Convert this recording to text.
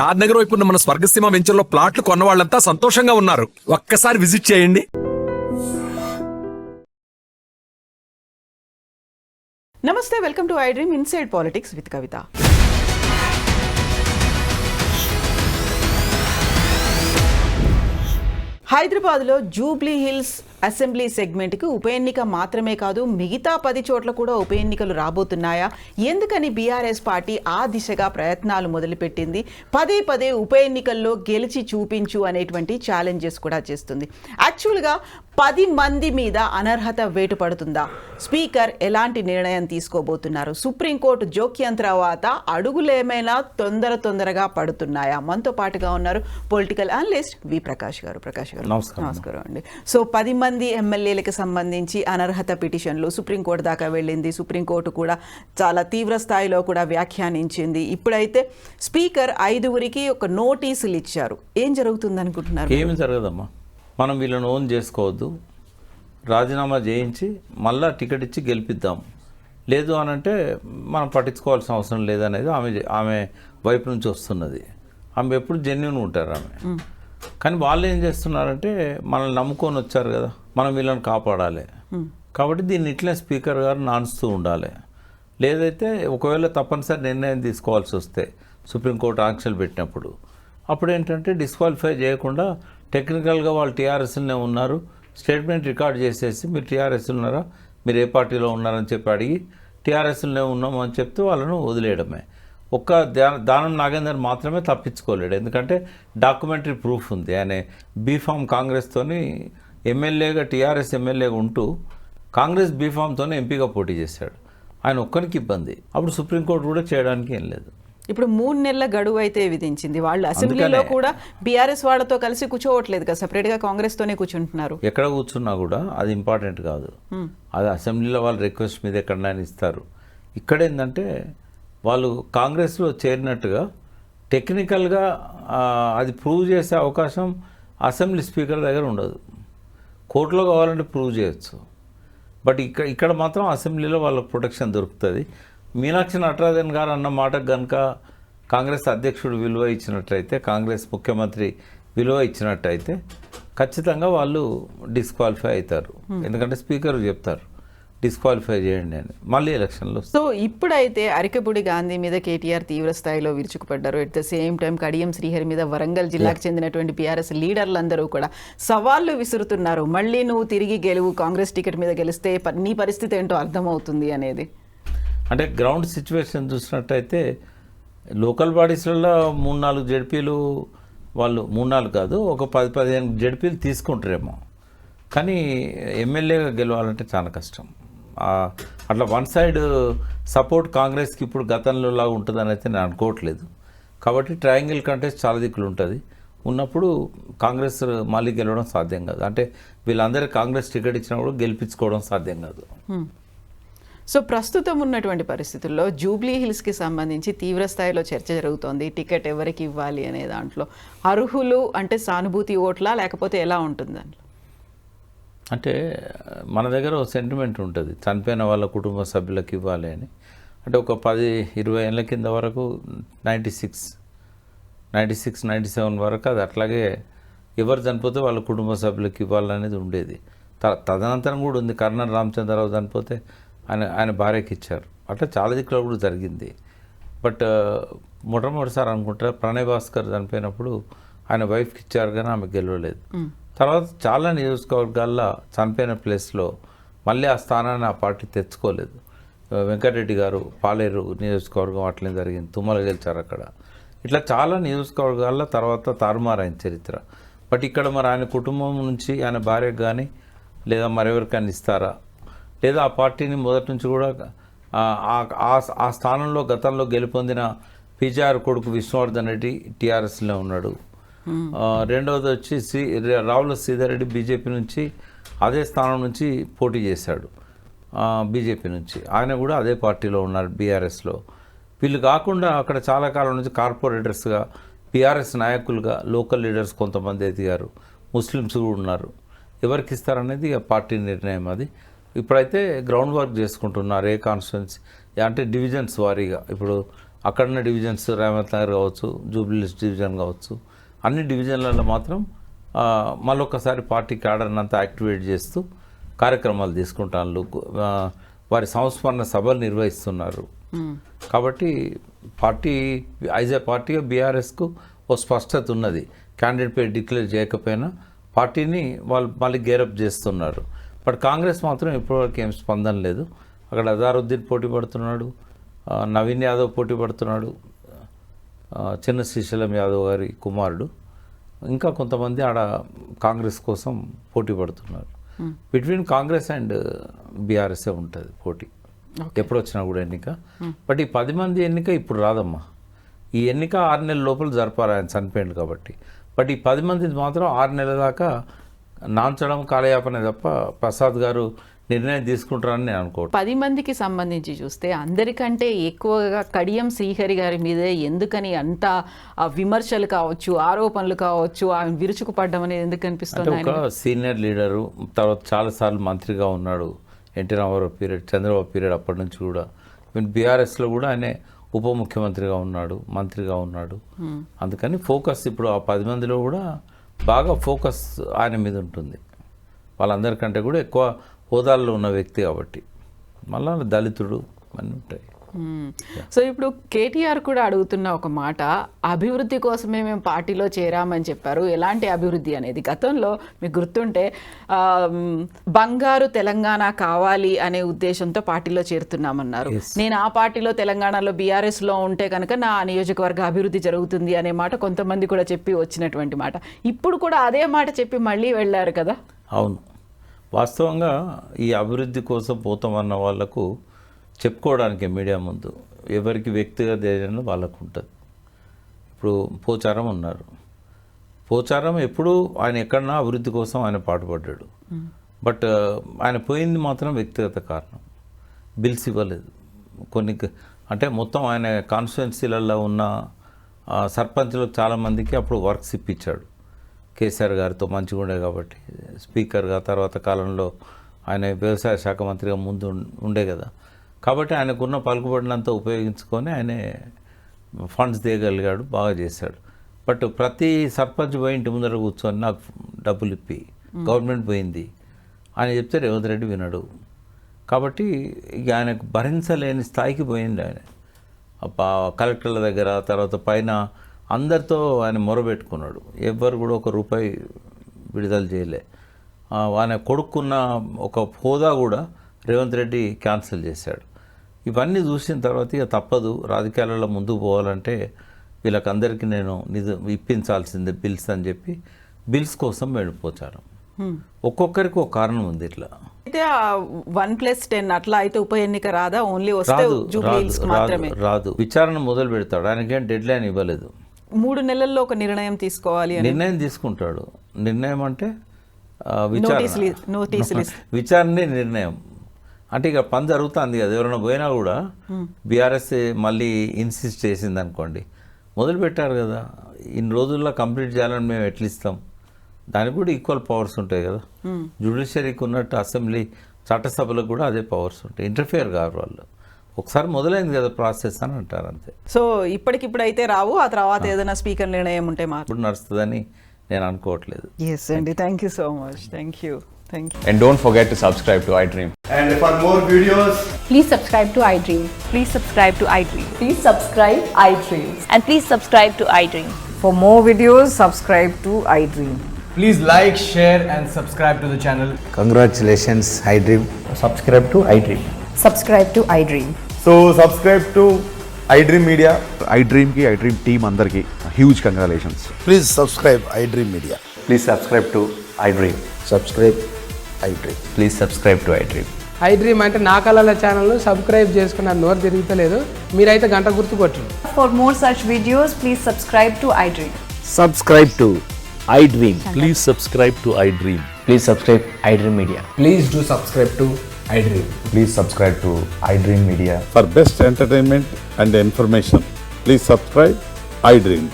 షాద్ నగర్ వైపు ఉన్న మన స్వర్గసీమ వెంచర్లో ప్లాట్లు కొన్న వాళ్ళంతా సంతోషంగా ఉన్నారు. ఒక్కసారి విజిట్ చేయండి. నమస్తే, welcome to I dream inside politics with Kavitha. హైదరాబాద్లో జూబ్లీ హిల్స్ అసెంబ్లీ సెగ్మెంట్కి ఉప ఎన్నిక మాత్రమే కాదు, మిగతా 10 చోట్ల కూడా ఉప ఎన్నికలు రాబోతున్నాయా? ఎందుకని బీఆర్ఎస్ పార్టీ ఆ దిశగా ప్రయత్నాలు మొదలుపెట్టింది? పదే పదే ఉప ఎన్నికల్లో గెలిచి చూపించు అనేటువంటి ఛాలెంజెస్ కూడా చేస్తుంది. యాక్చువల్గా 10 మంది మీద అనర్హత వేటు పడుతుందా? స్పీకర్ ఎలాంటి నిర్ణయం తీసుకోబోతున్నారు? సుప్రీంకోర్టు జోక్యం తర్వాత అడుగులేమైనా తొందరగా పడుతున్నాయా? మనతో పాటుగా ఉన్నారు పొలిటికల్ అనలిస్ట్ వి ప్రకాష్ గారు. ప్రకాష్ గారు నమస్కారం అండి. సో 10 మంది ఎమ్మెల్యేలకు సంబంధించి అనర్హత పిటిషన్లు సుప్రీంకోర్టు దాకా వెళ్ళింది. సుప్రీంకోర్టు కూడా చాలా తీవ్ర స్థాయిలో కూడా వ్యాఖ్యానించింది. ఇప్పుడైతే స్పీకర్ 5గురికి ఒక నోటీసులు ఇచ్చారు. ఏం జరుగుతుంది అనుకుంటున్నారు? ఏమి జరగదమ్మా, మనం వీళ్ళని ఓన్ చేసుకోవద్దు, రాజీనామా చేయించి మళ్ళా టికెట్ ఇచ్చి గెలిపిద్దాం, లేదు అని అంటే మనం పట్టించుకోవాల్సిన అవసరం లేదనేది ఆమె వైపు నుంచి వస్తున్నది. ఆమె ఎప్పుడు జెన్యూన్ ఉంటారు ఆమె. కానీ వాళ్ళు ఏం చేస్తున్నారంటే మనల్ని నమ్ముకొని వచ్చారు కదా, మనం వీళ్ళని కాపాడాలి కాబట్టి దీన్ని ఇట్లే స్పీకర్ గారు నానుస్తూ ఉండాలి. లేదైతే ఒకవేళ తప్పనిసరి నిర్ణయం తీసుకోవాల్సి వస్తే సుప్రీంకోర్టు ఆంక్షలు పెట్టినప్పుడు అప్పుడు ఏంటంటే డిస్క్వాలిఫై చేయకుండా టెక్నికల్గా వాళ్ళు టీఆర్ఎస్లోనే ఉన్నారు, స్టేట్మెంట్ రికార్డ్ చేసేసి మీరు టీఆర్ఎస్ ఉన్నారా, మీరు ఏ పార్టీలో ఉన్నారని చెప్పి అడిగి టీఆర్ఎస్లోనే ఉన్నాము అని చెప్తే వాళ్ళను వదిలేయడమే. ఒక్క దానం నాగేందర్ మాత్రమే తప్పించుకోలేడు, ఎందుకంటే డాక్యుమెంటరీ ప్రూఫ్ ఉంది. ఆయన బీఫామ్ కాంగ్రెస్తోని ఎమ్మెల్యేగా టీఆర్ఎస్ ఎమ్మెల్యేగా ఉంటూ కాంగ్రెస్ బీఫామ్తోనే ఎంపీగా పోటీ చేశాడు. ఆయన ఒక్కరికి ఇబ్బంది. అప్పుడు సుప్రీంకోర్టు కూడా చేయడానికి ఏం లేదు. ఇప్పుడు 3 నెలల గడువు అయితే విధించింది. వాళ్ళు అసెంబ్లీలో కూడా బీఆర్ఎస్ వాళ్ళతో కలిసి కూర్చోవట్లేదు కదా, సపరేట్గా కాంగ్రెస్తోనే కూర్చుంటున్నారు. ఎక్కడ కూర్చున్నా కూడా అది ఇంపార్టెంట్ కాదు. అది అసెంబ్లీలో వాళ్ళు రిక్వెస్ట్ మీద ఎక్కడైనా ఇస్తారు. ఇక్కడ ఏంటంటే వాళ్ళు కాంగ్రెస్లో చేరినట్టుగా టెక్నికల్గా అది ప్రూవ్ చేసే అవకాశం అసెంబ్లీ స్పీకర్ దగ్గర ఉండదు. కోర్టులో కావాలంటే ప్రూవ్ చేయొచ్చు, బట్ ఇక్కడ మాత్రం అసెంబ్లీలో వాళ్ళకు ప్రొటెక్షన్ దొరుకుతుంది. మీనాక్షి నటరాజన్ గారు అన్న మాటకు కనుక కాంగ్రెస్ అధ్యక్షుడు విలువ ఇచ్చినట్టయితే, కాంగ్రెస్ ముఖ్యమంత్రి విలువ ఇచ్చినట్టయితే ఖచ్చితంగా వాళ్ళు డిస్క్వాలిఫై అవుతారు. ఎందుకంటే స్పీకర్ చెప్తారు డిస్క్వాలిఫై చేయండి అని, మళ్ళీ ఎలక్షన్లో. సో ఇప్పుడైతే అరికపూడి గాంధీ మీద కేటీఆర్ తీవ్ర స్థాయిలో విరుచుకుపడ్డారు. At the same time Kadiyam Srihari మీద వరంగల్ జిల్లాకు చెందినటువంటి బీఆర్ఎస్ లీడర్లందరూ కూడా సవాళ్లు విసురుతున్నారు. మళ్ళీ నువ్వు తిరిగి గెలువు, కాంగ్రెస్ టికెట్ మీద గెలిస్తే నీ పరిస్థితి ఏంటో అర్థమవుతుంది అనేది. అంటే గ్రౌండ్ సిచ్యువేషన్ చూసినట్టయితే లోకల్ బాడీస్లలో 3-4 జడ్పీలు వాళ్ళు 3-4 కాదు, ఒక 10-15 జడ్పీలు తీసుకుంటారేమో. కానీ ఎమ్మెల్యేగా గెలవాలంటే చాలా కష్టం. అట్లా వన్ సైడ్ సపోర్ట్ కాంగ్రెస్కి ఇప్పుడు గతంలో లాగా ఉంటుందని అయితే నేను అనుకోవట్లేదు. కాబట్టి ట్రయాంగిల్ కంటెస్ట్ చాలా దిక్కులు ఉంటుంది. ఉన్నప్పుడు కాంగ్రెస్ మళ్ళీ గెలవడం సాధ్యం కాదు. అంటే వీళ్ళందరికీ కాంగ్రెస్ టికెట్ ఇచ్చినప్పుడు గెలిపించుకోవడం సాధ్యం కాదు. సో ప్రస్తుతం ఉన్నటువంటి పరిస్థితుల్లో జూబ్లీ హిల్స్కి సంబంధించి తీవ్ర స్థాయిలో చర్చ జరుగుతోంది. టికెట్ ఎవరికి ఇవ్వాలి అనే దాంట్లో అర్హులు అంటే సానుభూతి ఓట్లా లేకపోతే ఎలా ఉంటుంది దాంట్లో? అంటే మన దగ్గర ఒక సెంటిమెంట్ ఉంటుంది, చనిపోయిన వాళ్ళ కుటుంబ సభ్యులకు ఇవ్వాలి అని. అంటే ఒక 10-20 ఏళ్ళ కింద వరకు 96, 97 వరకు అది అట్లాగే ఎవరు చనిపోతే వాళ్ళ కుటుంబ సభ్యులకు ఇవ్వాలనేది ఉండేది. తదనంతరం కూడా ఉంది. కర్నల్ రామచంద్రరావు చనిపోతే ఆయన భార్యకి ఇచ్చారు. అట్లా చాలా దిక్కులో కూడా జరిగింది. బట్ మొట్టమొదటిసారి అనుకుంటా ప్రణయ్ భాస్కర్ చనిపోయినప్పుడు ఆయన వైఫ్కి ఇచ్చారు కానీ ఆమె గెలవలేదు. తర్వాత చాలా నియోజకవర్గాల్లో చనిపోయిన ప్లేస్లో మళ్ళీ ఆ స్థానాన్ని ఆ పార్టీ తెచ్చుకోలేదు. వెంకటరెడ్డి గారు పాలేరు నియోజకవర్గం అట్లనే జరిగింది, తుమ్మల గెలిచారు అక్కడ. ఇట్లా చాలా నియోజకవర్గాల్లో తర్వాత తారుమారైన చరిత్ర. బట్ ఇక్కడ మరి ఆయన కుటుంబం నుంచి ఆయన భార్యకు కానీ లేదా మరెవరికైనా ఇస్తారా, లేదా ఆ పార్టీని మొదటి నుంచి కూడా ఆ స్థానంలో గతంలో గెలుపొందిన పీజీఆర్ కొడుకు విష్ణువర్ధన్ రెడ్డి టీఆర్ఎస్లో ఉన్నాడు. రెండవది వచ్చి రావుల శ్రీధర్ రెడ్డి బీజేపీ నుంచి అదే స్థానం నుంచి పోటీ చేశాడు బీజేపీ నుంచి. ఆయన కూడా అదే పార్టీలో ఉన్నారు బీఆర్ఎస్లో. వీళ్ళు కాకుండా అక్కడ చాలా కాలం నుంచి కార్పొరేటర్స్గా, బీఆర్ఎస్ నాయకులుగా లోకల్ లీడర్స్ కొంతమంది ఎదిగారు, ముస్లిమ్స్ కూడా ఉన్నారు. ఎవరికి ఇస్తారనేది పార్టీ నిర్ణయం. అది ఇప్పుడైతే గ్రౌండ్ వర్క్ చేసుకుంటున్నారు. ఏ కాన్స్టిట్యున్సీ అంటే డివిజన్స్ వారీగా ఇప్పుడు అక్కడున్న డివిజన్స్ రేవంత్ నగర్ కావచ్చు, జూబ్లీహిల్స్ డివిజన్ కావచ్చు, అన్ని డివిజన్లలో మాత్రం మళ్ళొక్కసారి పార్టీ క్యాడర్ని అంతా యాక్టివేట్ చేస్తూ కార్యక్రమాలు తీసుకుంటాను. వారి సంస్మరణ సభలు నిర్వహిస్తున్నారు. కాబట్టి పార్టీ యాజ్ ఏ పార్టీగా బీఆర్ఎస్కు ఓ స్పష్టత ఉన్నది. క్యాండిడేట్ పేరు డిక్లేర్ చేయకపోయినా పార్టీని వాళ్ళు మళ్ళీ గేరప్ చేస్తున్నారు. బట్ కాంగ్రెస్ మాత్రం ఇప్పటివరకు ఏం స్పందన లేదు. అక్కడ అజారుద్దీన్ పోటీ పడుతున్నాడు, నవీన్ యాదవ్ పోటీ పడుతున్నాడు, చిన్న శ్రీశైలం యాదవ్ గారి కుమారుడు, ఇంకా కొంతమంది ఆడ కాంగ్రెస్ కోసం పోటీ పడుతున్నారు. బిట్వీన్ కాంగ్రెస్ అండ్ బీఆర్ఎస్ఏ ఉంటుంది పోటీ ఎప్పుడు వచ్చినా కూడా ఎన్నిక. బట్ ఈ 10 మంది ఎన్నిక ఇప్పుడు రాదమ్మా. ఈ ఎన్నిక 6 నెలల లోపల జరపాలి, ఆయన చనిపోయింది కాబట్టి. బట్ ఈ 10 మంది మాత్రం 6 నెలల దాకా నాంచడం కాలయాపనే తప్ప ప్రసాద్ గారు నిర్ణయం తీసుకుంటారని నేను అనుకోవట్లేదు. 10 మందికి సంబంధించి చూస్తే అందరికంటే ఎక్కువగా కడియం శ్రీహరి గారి మీదే ఎందుకని అంత విమర్శలు కావచ్చు, ఆరోపణలు కావచ్చు, ఆయన విరుచుకుపడ్డం అనేది ఎందుకు అనిపిస్తుంది? ఒక సీనియర్ లీడరు, తర్వాత చాలాసార్లు మంత్రిగా ఉన్నాడు. ఎన్టీ రామారావు పీరియడ్, చంద్రబాబు పీరియడ్ అప్పటి నుంచి కూడా. బీఆర్ఎస్లో కూడా ఆయన ఉప ముఖ్యమంత్రిగా ఉన్నాడు, మంత్రిగా ఉన్నాడు. అందుకని ఫోకస్ ఇప్పుడు ఆ 10 మందిలో కూడా బాగా ఫోకస్ ఆయన మీద ఉంటుంది. వాళ్ళందరికంటే కూడా ఎక్కువ హోదాల్లో ఉన్న వ్యక్తి కాబట్టి. మళ్ళా దళితుడు అన్నీ ఉంటాయి. సో ఇప్పుడు కేటీఆర్ కూడా అడుగుతున్న ఒక మాట, అభివృద్ధి కోసమే మేము పార్టీలో చేరామని చెప్పారు. ఎలాంటి అభివృద్ధి అనేది? గతంలో మీకు గుర్తుంటే బంగారు తెలంగాణ కావాలి అనే ఉద్దేశంతో పార్టీలో చేరుతున్నామన్నారు. నేను ఆ పార్టీలో తెలంగాణలో బీఆర్ఎస్లో ఉంటే కనుక నా నియోజకవర్గ అభివృద్ధి జరుగుతుంది అనే మాట కొంతమంది కూడా చెప్పి వచ్చినటువంటి మాట. ఇప్పుడు కూడా అదే మాట చెప్పి మళ్ళీ వెళ్ళారు కదా. అవును, వాస్తవంగా ఈ అభివృద్ధి కోసం పోతామన్న వాళ్లకు చెప్పుకోవడానికి మీడియా ముందు ఎవరికి వ్యక్తిగత ధైర్యం వాళ్ళకు ఉంటుంది. ఇప్పుడు పోచారం ఉన్నారు. పోచారం ఎప్పుడు ఆయన ఎక్కడన్నా అభివృద్ధి కోసం ఆయన పాటుపడ్డాడు. బట్ ఆయన పోయింది మాత్రం వ్యక్తిగత కారణం. బిల్స్ ఇవ్వలేదు కొన్ని, అంటే మొత్తం ఆయన కాన్స్టిట్యున్సీలలో ఉన్న సర్పంచ్లకు చాలామందికి అప్పుడు వర్క్స్ ఇప్పించాడు. కేసీఆర్ గారితో మంచిగా ఉండే కాబట్టి స్పీకర్గా, తర్వాత కాలంలో ఆయన వ్యవసాయ శాఖ మంత్రిగా ముందు ఉండే కదా. కాబట్టి ఆయనకున్న పలుకుబడినంతా ఉపయోగించుకొని ఆయన ఫండ్స్ తీయగలిగాడు, బాగా చేశాడు. బట్ ప్రతి సర్పంచ్ పోయి ఇంటి ముందర కూర్చొని నాకు డబ్బులు ఇప్పి గవర్నమెంట్ పోయింది ఆయన చెప్తే రేవంత్ రెడ్డి వినడు. కాబట్టి ఇక ఆయనకు భరించలేని స్థాయికి పోయింది. ఆయన కలెక్టర్ల దగ్గర, తర్వాత పైన అందరితో ఆయన మొరబెట్టుకున్నాడు. ఎవ్వరు కూడా ₹1 విడుదల చేయలే. ఆయన కొడుకున్న ఒక హోదా కూడా రేవంత్ రెడ్డి క్యాన్సిల్ చేశాడు. ఇవన్నీ చూసిన తర్వాత ఇక తప్పదు, రాజకీయాలలో ముందుకు పోవాలంటే వీళ్ళకందరికీ నేను ఇప్పించాల్సిందే బిల్స్ అని చెప్పి బిల్స్ కోసం వెళ్ళిపోచారు. ఒక్కొక్కరికి ఒక కారణం ఉంది. ఇట్లా అయితే 1+10 అట్లా అయితే ఉప ఎన్నిక రాదా? ఓన్లీ వస్తే జూబ్లీహిల్స్ మాత్రమే రాదు. విచారణ మొదలు పెడతాడు. ఆయనకేం డెడ్ లైన్ ఇవ్వలేదు. 3 నెలల్లో ఒక నిర్ణయం తీసుకోవాలి. నిర్ణయం తీసుకుంటాడు. నిర్ణయం అంటే విచారణే నిర్ణయం. అంటే ఇక పని జరుగుతుంది కదా. ఎవరైనా పోయినా కూడా బీఆర్ఎస్ మళ్ళీ ఇన్సిస్ట్ చేసింది అనుకోండి, మొదలు పెట్టారు కదా, ఇన్ని రోజుల్లో కంప్లీట్ చేయాలని మేము ఎట్లా ఇస్తాం? దానికి కూడా ఈక్వల్ పవర్స్ ఉంటాయి కదా. జ్యుడిషియరీకి ఉన్నట్టు అసెంబ్లీ చట్టసభలకు కూడా అదే పవర్స్ ఉంటాయి. ఇంటర్ఫియర్ కాదు వాళ్ళు. ఒకసారి మొదలైంది కదా ప్రాసెస్ అని అంటారు అంతే. సో ఇప్పటికిప్పుడు అయితే రావు, ఆ తర్వాత ఏదైనా స్పీకర్ నిర్ణయం ఉంటే మాత్రం నడుస్తుందని నేను అనుకోవట్లేదు. ఎస్ అండి, thank you so much. Thank you. And don't forget to subscribe to iDream. And for more videos, please subscribe to iDream. Please subscribe to iDream. Please subscribe iDream. And please subscribe to iDream. For more videos, subscribe to iDream. please like, share and subscribe to the channel. Congratulations, iDream. Subscribe to iDream. Subscribe to iDream. So subscribe to iDream Media. iDream ki iDream team andarki huge congratulations. Please subscribe iDream Media. Please subscribe to iDream. Subscribe iDream. Please subscribe to iDream. iDream అంటే నా కళల channel subscribe చేసుకున్న నోరు తిరుగుతలేదు, మీరైతే గంట గుర్తు కొట్టండి. For more such videos, please subscribe to iDream. Subscribe to iDream. Please subscribe to iDream. Please subscribe iDream Media. Please do subscribe to iDream. Please subscribe to iDream Media. For best entertainment and information, please subscribe iDream.